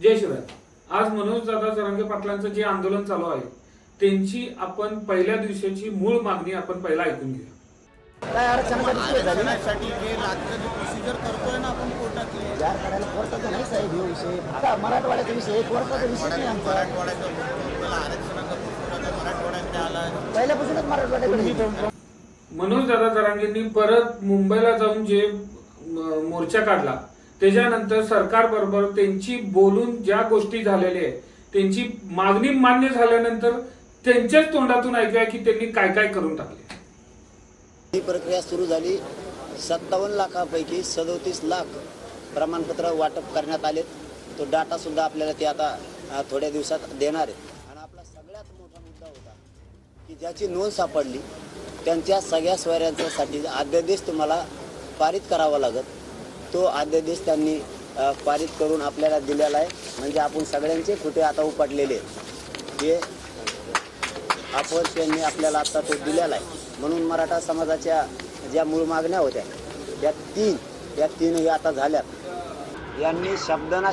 जय शिवराय. आज मनोज दादा जरांगे पाटलांचं जे आंदोलन चालू आहे त्यांची आपण पहिल्या दिवसाची मूळ मागणी आपण पहिला ऐकून घेऊया. काय आरक्षणासाठी जे लागतं जे प्रोसिजर करतोय ना आपण कोर्टातले विचार करायला कोर्टाचा नाही साहेब हे विषय. आता मराठवाड्याचा विषय कोर्टाचा विषय नाही आमचा. मराठवाड्याचा आरक्षणाचा पुस्तकाचा मराठवाड्यात आला पहिल्यापासूनच मराठवाड्याकडे. मनोज दादा जरांगेंनी परत मुंबईला जाऊन जे मोर्चा काढला त्याच्यानंतर सरकार बरोबर त्यांची बोलून ज्या गोष्टी झालेल्या आहेत त्यांची मागणी मान्य झाल्यानंतर त्यांच्याच तोंडातून ऐकूया की त्यांनी काय काय करून टाकले. ही प्रक्रिया सुरू झाली. 57 लाखापैकी 37 लाख प्रमाणपत्र वाटप करण्यात आले. तो डाटा सुद्धा आपल्याला ते आता थोड्या दिवसात देणार आहे. आणि आपला सगळ्यात मोठा मुद्दा होता की ज्याची नोंद सापडली त्यांच्या सगळ्या सोयऱ्यांसाठी अध्यादेश तुम्हाला पारित करावा लागत. तो अध्यादेश त्यांनी पारित करून आपल्याला दिलेला आहे. म्हणजे आपण सगळ्यांचे खुटे आता उपटलेले हे आपण त्यांनी आपल्याला आता तो दिलेला आहे. म्हणून मराठा समाजाच्या ज्या मूळ मागण्या होत्या त्या तीनही आता झाल्यात. यांनी शब्दाना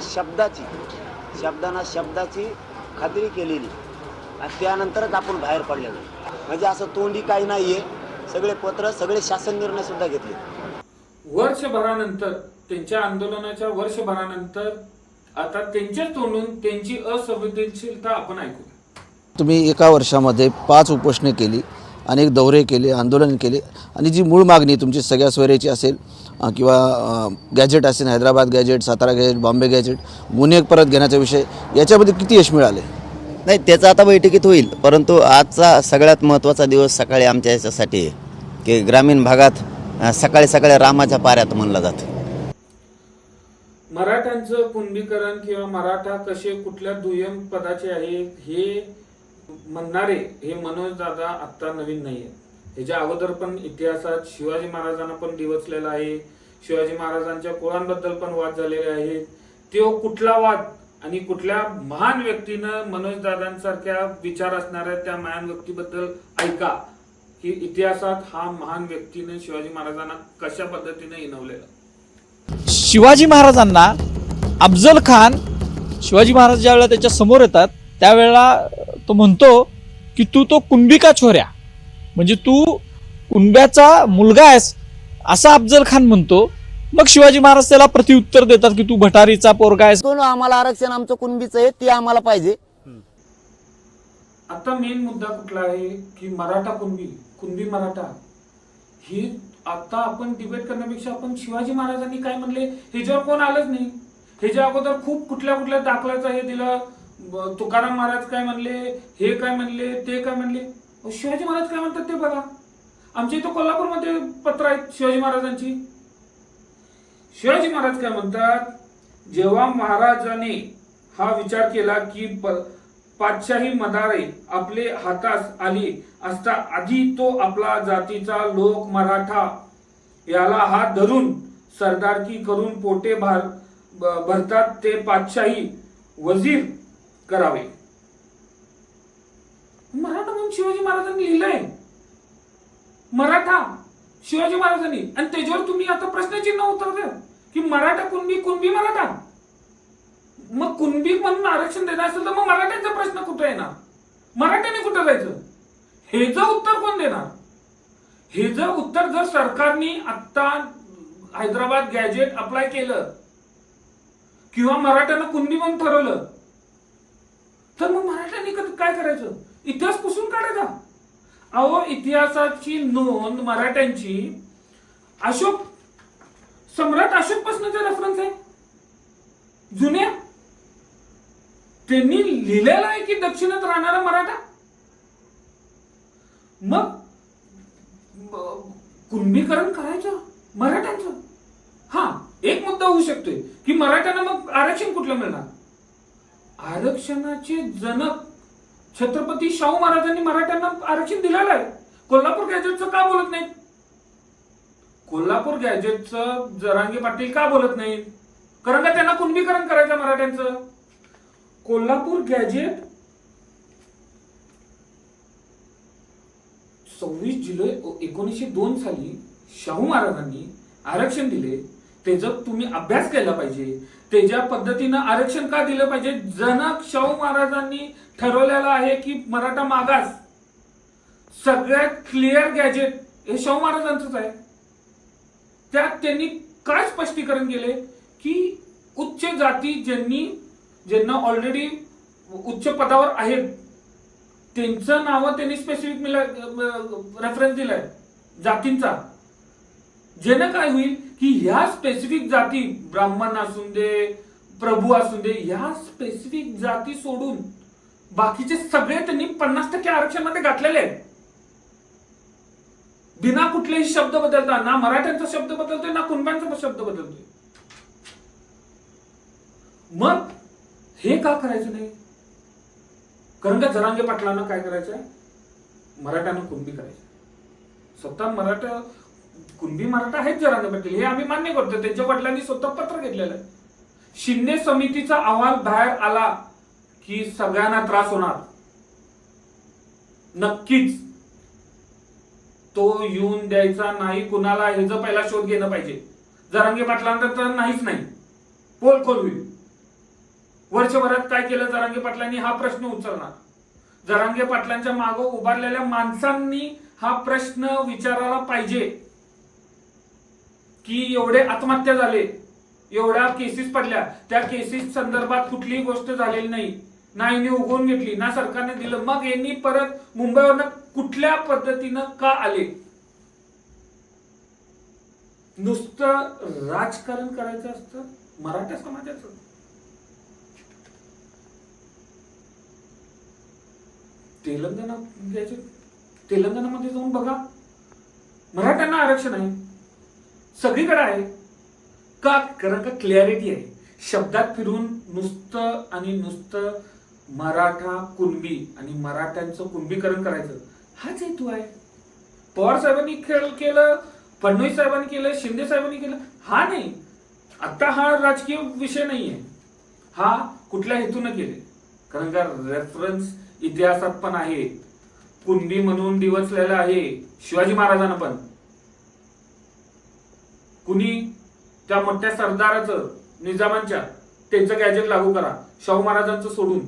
शब्दाची खात्री केलेली आणि त्यानंतरच आपण बाहेर पडलेलो. म्हणजे असं तोंडी काही नाही आहे. सगळे पत्र सगळे शासन निर्णय सुद्धा घेतले. वर्षभरानंतर त्यांच्या आंदोलनाच्या वर्षभरानंतर आता त्यांच्याच तोंडून त्यांची असंवेदनशीलता आपण ऐकू. तुम्ही एका वर्षामध्ये 5 उपोषणे केली, अनेक दौरे केले, आंदोलन केले आणि जी मूळ मागणी तुमची सगळ्या सोयऱ्याची असेल किंवा गॅजेट असेल, Hyderabad gazette, Satara gazette, Bombay gazette, गुन्हे परत घेण्याचा विषय, याच्यामध्ये किती यश मिळाले? नाही, त्याचं आता बैठकीत होईल. परंतु आजचा सगळ्यात महत्त्वाचा दिवस सकाळी आमच्या याच्यासाठी आहे की ग्रामीण भागात सकाळी सकाळी रामाच्या पाऱ्यात म्हणलं जातं. मराठ्यांचं कुणबीकरण किंवा मराठा कसे कुठल्या दुय्यम पदाचे आहेत हे म्हणणारे हे मनोज दादा आत्ता नवीन नाही आहे. ह्याच्या अगोदर पण इतिहासात शिवाजी महाराजांना पण डिवचलेला आहे. शिवाजी महाराजांच्या कुळांबद्दल पण वाद झालेले आहेत. तो कुठला वाद आणि कुठल्या महान व्यक्तीनं मनोज दादांसारख्या विचार असणाऱ्या त्या महान व्यक्तीबद्दल ऐका की इतिहासात हा महान व्यक्तीने शिवाजी महाराजांना कशा पद्धतीने इनवलेलं. शिवाजी महाराजांना अफजल खान शिवाजी महाराज ज्यावेळेला त्याच्या समोर येतात त्यावेळेला तो म्हणतो की तू तो कुणबी छोऱ्या, म्हणजे तू कुणब्याचा मुलगा आहेस असा अफजल खान म्हणतो. मग शिवाजी महाराज त्याला प्रत्युत्तर देतात की तू भटारीचा पोरगा आहेस. आम्हाला आरक्षण आमचं कुणबीचं आहे ते आम्हाला पाहिजे. आता मेन मुद्दा कुठला आहे की मराठा कुणबी मराठा ही आता आपण डिबेट करण्यापेक्षा आपण शिवाजी महाराजांनी काय म्हणले ह्याच्यावर कोण आलंच नाही. ह्याच्या अगोदर खूप कुठल्या दाखल्याचं हे दिलं. तुकाराम महाराज काय म्हणले, हे काय म्हणले, ते काय म्हणले. शिवाजी महाराज काय म्हणतात ते बघा. आमच्या इथं कोल्हापूरमध्ये पत्र आहेत शिवाजी महाराजांची. शिवाजी महाराज काय म्हणतात, जेव्हा महाराजांनी हा विचार केला की पातशाही मदारे आपले हातास आली असता आधी तो आपला जातीचा लोक मराठा याला हात धरून सरदारकी करून पोटे भरतात ते पातशाही वजीर करावे. मराठा म्हणून शिवाजी महाराजांनी लिहिलंय मराठा शिवाजी महाराजांनी. आणि त्याच्यावर तुम्ही आता प्रश्नचिन्ह उतरता की मराठा कुणबी मराठा. मग कुणबी म्हणून आरक्षण देणार असेल तर मग मराठ्यांचा प्रश्न कुठे येणार? मराठ्याने कुठं जायचं? हेच उत्तर कोण देणार? हेच उत्तर जर सरकारने आता हैदराबाद गॅजेट अप्लाय केलं किंवा मराठ्यांना कुणबी म्हणून ठरवलं तर मग मराठ्यांनी काय करायचं? इतिहास पुसून काढायचा. अहो, इतिहासाची नोंद मराठ्यांची सम्राट अशोक पासूनचा रेफरन्स आहे. जुन्या त्यांनी लिहिलेलं आहे की दक्षिणेत राहणारा मराठा. मग कुणबीकरण करायचं मराठ्यांचं. हा एक मुद्दा होऊ शकतोय की मराठ्यांना मग आरक्षण कुठलं मिळणार? आरक्षणाचे जनक छत्रपती शाहू महाराजांनी मराठ्यांना आरक्षण दिलेलं आहे. कोल्हापूर गॅजेटचं का बोलत नाहीत? कोल्हापूर गॅजेटचं जरांगे पाटील का बोलत नाहीत? कारण का त्यांना कुणबीकरण करायचं मराठ्यांचं. कोल्हापूर गॅजेट 26 जुलै 1902 साली शाहू महाराजांनी आरक्षण दिले. त्याचा तुम्ही अभ्यास केला पाहिजे. त्याच्या पद्धतीनं आरक्षण का दिलं पाहिजे? जनक शाहू महाराजांनी ठरवलेलं आहे की मराठा मागास, सगळ्यात क्लिअर गॅजेट हे शाहू महाराजांचंच आहे. त्यात त्यांनी काय स्पष्टीकरण केले की उच्च जाती ज्यांना ऑलरेडी उच्च पदावर आहेत त्यांचं नाव त्यांनी स्पेसिफिक रेफरन्स दिलाय जातींचा. ज्यानं काय होईल की ह्या स्पेसिफिक जाती, ब्राह्मण असून दे, प्रभू असून दे, ह्या स्पेसिफिक जाती सोडून बाकीचे सगळे त्यांनी 50% आरक्षण मध्ये घातलेले आहेत. बिना कुठलेही शब्द बदलता, ना मराठ्यांचा शब्द बदलतोय ना कुणब्यांचा शब्द बदलतोय. मग हे का करायचं नाही? कारण का जरांगे पाटलांना काय करायचंय? मराठ्यांना कुणबी करायचं. स्वतः मराठा कुणबी मराठा आहेत जरांगे पाटील, हे आम्ही मान्य करतो. त्यांच्या वडिलांनी स्वतः पत्र घेतलेलं आहे. शिंदे समितीचा अहवाल बाहेर आला की सगळ्यांना त्रास होणार नक्कीच. तो येऊन द्यायचा नाही कुणाला, ह्याचा पहिला शोध घेणं पाहिजे. जरांगे पाटलांना तर नाहीच नाही, पोलखोल होईल. वर्षभरात काय केलं जरांगे पाटलांनी हा प्रश्न उचलणार. जरांगे पाटलांच्या मागे उभारलेल्या माणसांनी हा प्रश्न विचारायला पाहिजे की एवढे आत्महत्या झाले, एवढ्या केसेस पडल्या, त्या केसेस संदर्भात कुठलीही गोष्ट झालेली नाही, ना यांनी उगवून घेतली, ना सरकारने दिलं. मग यांनी परत मुंबईवरनं कुठल्या पद्धतीनं का आले? नुसतं राजकारण करायचं असतं मराठा समाजाचं. तेलंगणामध्ये जाऊन बघा, मराठ्यांना आरक्षण आहे, सगळीकडे आहे. का? कारण का क्लॅरिटी आहे. शब्दात फिरून नुसतं आणि नुसतं मराठा कुणबी आणि मराठ्यांचं कुणबीकरण करायचं हाच हेतू आहे. पवार साहेबांनी केलं, फडणवीस साहेबांनी केलं, शिंदे साहेबांनी केलं, हा नाही. आता हा राजकीय विषय नाहीये, हा कुठल्या हेतून केले. कारण का रेफरन्स इतिहासात पण आहे, कुणबी म्हणून दिवसलेलं आहे शिवाजी महाराजांना पण. कुणी त्या मोठ्या सरदाराचं, निजामांच्या, त्यांचं गॅजेट लागू करा, शाहू महाराजांचं सोडून.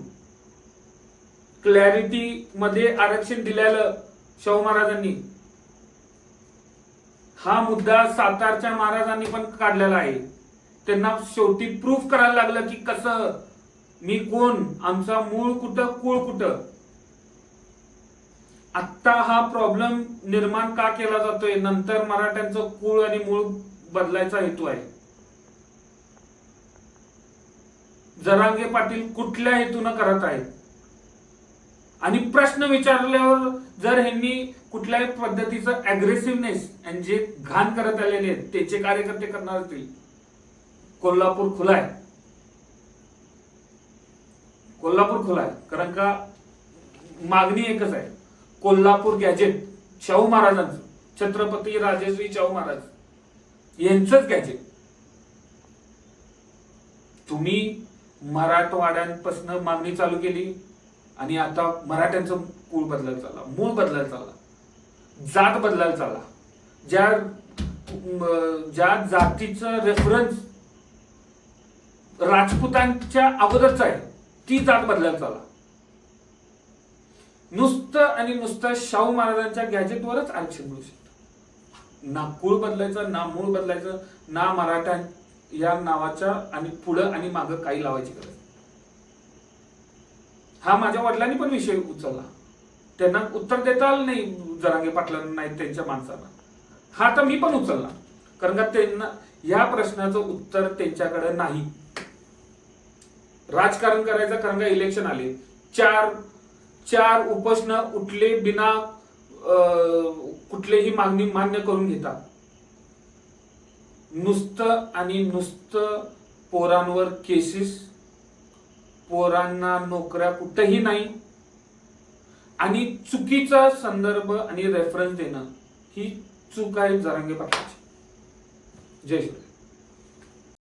क्लॅरिटी मध्ये आरक्षण दिलेलं शाहू महाराजांनी. हा मुद्दा सातारच्या महाराजांनी पण काढलेला आहे. त्यांना शेवटी प्रूफ करायला लागलं की कसं, मी कोण, आमचा मूळ कुठं, कुळ कुठं. आत्ता हा प्रॉब्लेम निर्माण का केला जातोय? नंतर मराठ्यांचं कुळ आणि मूळ बदलायचा हेतू आहे. जरांगे पाटील कुठल्या हेतून करत आहेत? आणि प्रश्न विचारल्यावर जर ह्यांनी कुठल्याही पद्धतीचं अग्रेसिव्हनेस आणि जे घाण करत आलेले आहेत त्याचे कार्यकर्ते करणार असतील, कोल्हापूर खुला आहे. कोल्हापूर खुला आहे. कारण का मागणी एकच आहे, कोल्हापूर गॅजेट शाहू महाराजांचं, छत्रपती राजश्री शाहू महाराज यांचंच गॅजेट. तुम्ही मराठवाड्यांपासून मागणी चालू केली आणि आता मराठ्यांचं कुळ बदलायला चालला, मूळ बदलायला चालला, जात बदलायला चालला. ज्या जातीचं रेफरन्स राजपुतांच्या अगोदरच आहे ती जात बदलायला चालला. नुसतं आणि नुसतं शाहू महाराजांच्या गॅजेटवरच आरक्षण मिळू शकतं. ना कुळ बदलायचं, ना मूळ बदलायचं, ना मराठा या नावाच्या आणि पुढं आणि मागं काही लावायची गरज. हा माझ्या वडिलांनी पण विषय उचलला, त्यांना उत्तर देता आलं नाही जरांगे पाटलांना, नाही त्यांच्या माणसांना. हा तर मी पण उचलला, कारण का त्यांना या प्रश्नाचं उत्तर त्यांच्याकडे नाही. राजकारण करायचं, कारण का इलेक्शन आले, चार उपोषण उठले बिना कुठलीही मागणी मान्य करून घेता. नुसतं आणि नुसतं पोरांवर केसेस, पोरांना नोकऱ्या कुठेही नाही, आणि चुकीचा संदर्भ आणि रेफरन्स देणं ही चूक आहे जरांगे पाटलाची. जय श्री.